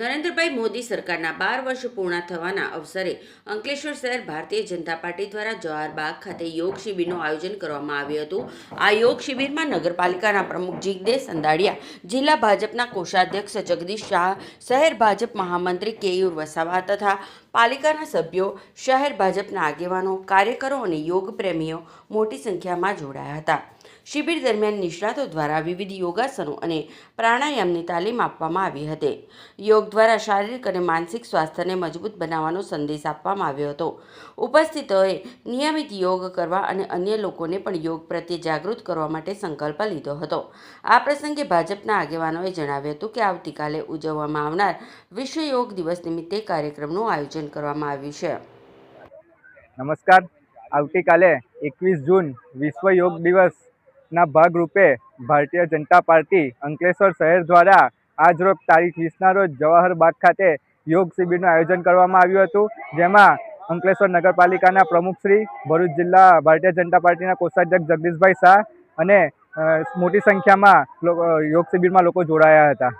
નરેન્દ્રભાઈ મોદી સરકારના 12 વર્ષ પૂર્ણ થવાના અવસરે અંકલેશ્વર શહેર ભારતીય જનતા પાર્ટી દ્વારા જવાહર બાગ ખાતે યોગ શિબિરનું આયોજન કરવામાં આવ્યું હતું। આ યોગ શિબિરમાં નગરપાલિકાના પ્રમુખ જિગ્નેશ અંદાડિયા, જિલ્લા ભાજપના કોષાધ્યક્ષ જગદીશ શાહ, શહેર ભાજપ મહામંત્રી કેયુર વસાવા તથા પાલિકાના સભ્યો, શહેર ભાજપના આગેવાનો, કાર્યકરો અને યોગ પ્રેમીઓ મોટી સંખ્યામાં જોડાયા હતા। શિબિર દરમિયાન નિષ્ણાતો દ્વારા વિવિધ યોગાસનો અને પ્રાણાયામની તાલીમ આપવામાં આવી હતી। યોગ દ્વારા શારીરિક અને માનસિક સ્વાસ્થ્યને મજબૂત બનાવવાનો સંદેશ આપવામાં આવ્યો હતો। ઉપસ્થિતોએ નિયમિત યોગ કરવા અને અન્ય લોકોને પણ યોગ પ્રત્યે જાગૃત કરવા માટે સંકલ્પ લીધો હતો। આ પ્રસંગે ભાજપના આગેવાનોએ જણાવ્યું હતું કે આવતીકાલે ઉજવવામાં આવનાર વિશ્વ યોગ દિવસ નિમિત્તે કાર્યક્રમનું આયોજન કરવામાં આવ્યું છે। નમસ્કાર। આવતીકાલે 21 જૂન વિશ્વ યોગ દિવસના ભાગરૂપે ભારતીય જનતા પાર્ટી અંકલેશ્વર શહેર દ્વારા આજરોજ તારીખ 20ના રોજ જવાહર બાગ ખાતે યોગ શિબિરનું આયોજન કરવામાં આવ્યું હતું, જેમાં અંકલેશ્વર નગરપાલિકાના પ્રમુખશ્રી, ભરૂચ જિલ્લા ભારતીય જનતા પાર્ટીના કોષાધ્યક્ષ જગદીશભાઈ શાહ અને મોટી સંખ્યામાં યોગ શિબિરમાં લોકો જોડાયા હતા।